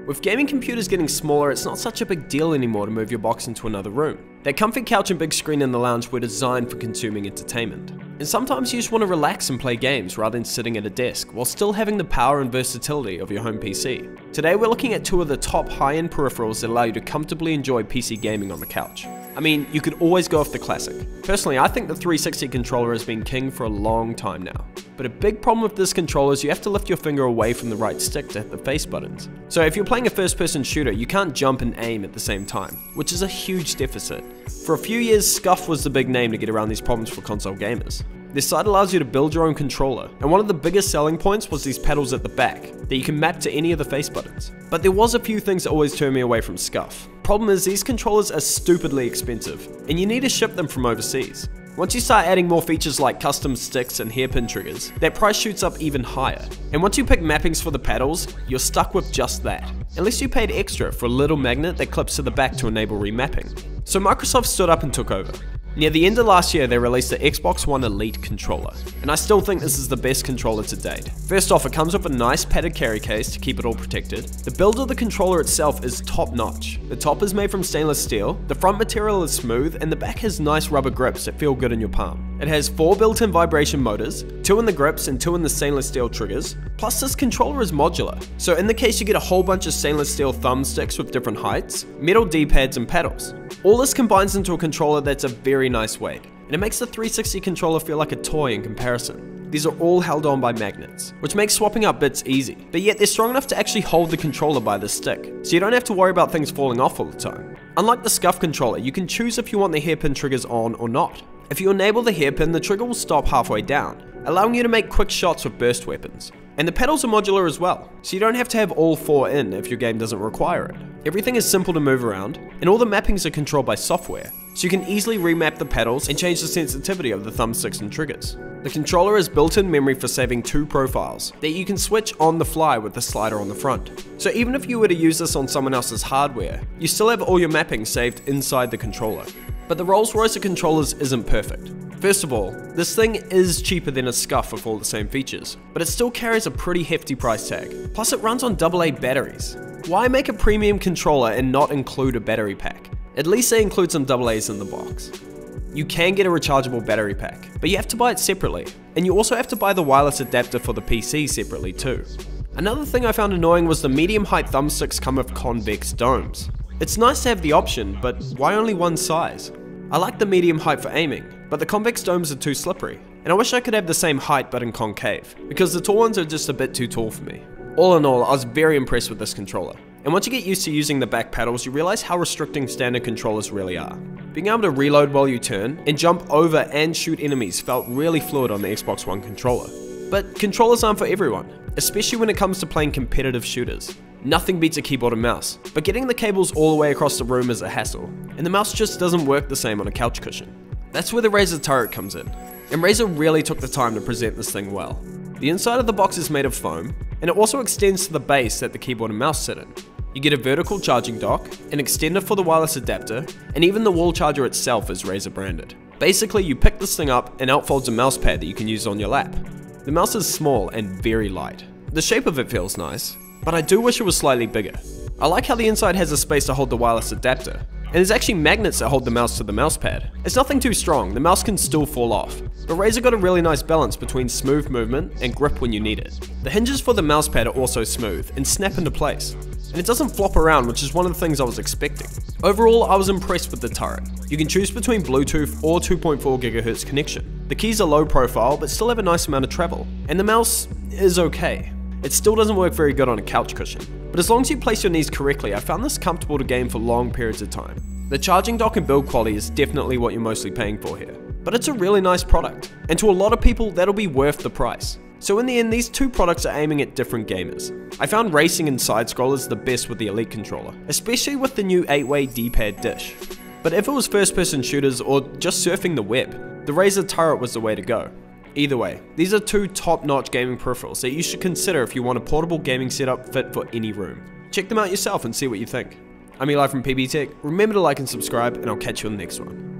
With gaming computers getting smaller, it's not such a big deal anymore to move your box into another room. That comfy couch and big screen in the lounge were designed for consuming entertainment. And sometimes you just want to relax and play games rather than sitting at a desk, while still having the power and versatility of your home PC. Today we're looking at two of the top high-end peripherals that allow you to comfortably enjoy PC gaming on the couch. I mean, you could always go off the classic. Personally, I think the 360 controller has been king for a long time now. But a big problem with this controller is you have to lift your finger away from the right stick to hit the face buttons. So if you're playing a first-person shooter, you can't jump and aim at the same time, which is a huge deficit. For a few years, Scuf was the big name to get around these problems for console gamers. This site allows you to build your own controller, and one of the biggest selling points was these pedals at the back, that you can map to any of the face buttons. But there was a few things that always turned me away from Scuf. Problem is, these controllers are stupidly expensive, and you need to ship them from overseas. Once you start adding more features like custom sticks and hairpin triggers, that price shoots up even higher. And once you pick mappings for the pedals, you're stuck with just that. Unless you paid extra for a little magnet that clips to the back to enable remapping. So Microsoft stood up and took over. Near the end of last year, they released the Xbox One Elite controller, and I still think this is the best controller to date. First off, it comes with a nice padded carry case to keep it all protected. The build of the controller itself is top notch. The top is made from stainless steel, the front material is smooth, and the back has nice rubber grips that feel good in your palm. It has 4 built-in vibration motors, 2 in the grips and 2 in the stainless steel triggers, plus this controller is modular. So in the case you get a whole bunch of stainless steel thumbsticks with different heights, metal D-pads and pedals. All this combines into a controller that's a very nice weight, and it makes the 360 controller feel like a toy in comparison. These are all held on by magnets, which makes swapping out bits easy, but yet they're strong enough to actually hold the controller by the stick, so you don't have to worry about things falling off all the time. Unlike the Scuf controller, you can choose if you want the hairpin triggers on or not. If you enable the hairpin, the trigger will stop halfway down, allowing you to make quick shots with burst weapons. And the pedals are modular as well, so you don't have to have all 4 in if your game doesn't require it. Everything is simple to move around, and all the mappings are controlled by software, so you can easily remap the pedals and change the sensitivity of the thumbsticks and triggers. The controller has built-in memory for saving 2 profiles that you can switch on the fly with the slider on the front. So even if you were to use this on someone else's hardware, you still have all your mappings saved inside the controller. But the Rolls-Royce of controllers isn't perfect. First of all, this thing is cheaper than a Scuf with all the same features, but it still carries a pretty hefty price tag. Plus it runs on AA batteries. Why make a premium controller and not include a battery pack? At least they include some AA's in the box. You can get a rechargeable battery pack, but you have to buy it separately, and you also have to buy the wireless adapter for the PC separately too. Another thing I found annoying was the medium height thumbsticks come with convex domes. It's nice to have the option, but why only one size? I like the medium height for aiming, but the convex domes are too slippery, and I wish I could have the same height but in concave, because the tall ones are just a bit too tall for me. All in all, I was very impressed with this controller, and once you get used to using the back paddles, you realize how restricting standard controllers really are. Being able to reload while you turn, and jump over and shoot enemies felt really fluid on the Xbox One controller. But controllers aren't for everyone, especially when it comes to playing competitive shooters. Nothing beats a keyboard and mouse, but getting the cables all the way across the room is a hassle, and the mouse just doesn't work the same on a couch cushion. That's where the Razer Turret comes in, and Razer really took the time to present this thing well. The inside of the box is made of foam, and it also extends to the base that the keyboard and mouse sit in. You get a vertical charging dock, an extender for the wireless adapter, and even the wall charger itself is Razer branded. Basically, you pick this thing up and out folds a mouse pad that you can use on your lap. The mouse is small and very light. The shape of it feels nice, but I do wish it was slightly bigger. I like how the inside has a space to hold the wireless adapter, and there's actually magnets that hold the mouse to the mouse pad. It's nothing too strong, the mouse can still fall off, but Razer got a really nice balance between smooth movement and grip when you need it. The hinges for the mouse pad are also smooth and snap into place, and it doesn't flop around, which is one of the things I was expecting. Overall, I was impressed with the Turret. You can choose between Bluetooth or 2.4 GHz connection. The keys are low profile, but still have a nice amount of travel, and the mouse is okay. It still doesn't work very good on a couch cushion, but as long as you place your knees correctly, I found this comfortable to game for long periods of time. The charging dock and build quality is definitely what you're mostly paying for here, but it's a really nice product, and to a lot of people that'll be worth the price. So in the end, these two products are aiming at different gamers. I found racing and side-scrollers the best with the Elite controller, especially with the new 8-way D-pad dish. But if it was first-person shooters or just surfing the web, the Razer Turret was the way to go. Either way, these are 2 top-notch gaming peripherals that you should consider if you want a portable gaming setup fit for any room. Check them out yourself and see what you think. I'm Eli from PB Tech. Remember to like and subscribe, and I'll catch you on the next one.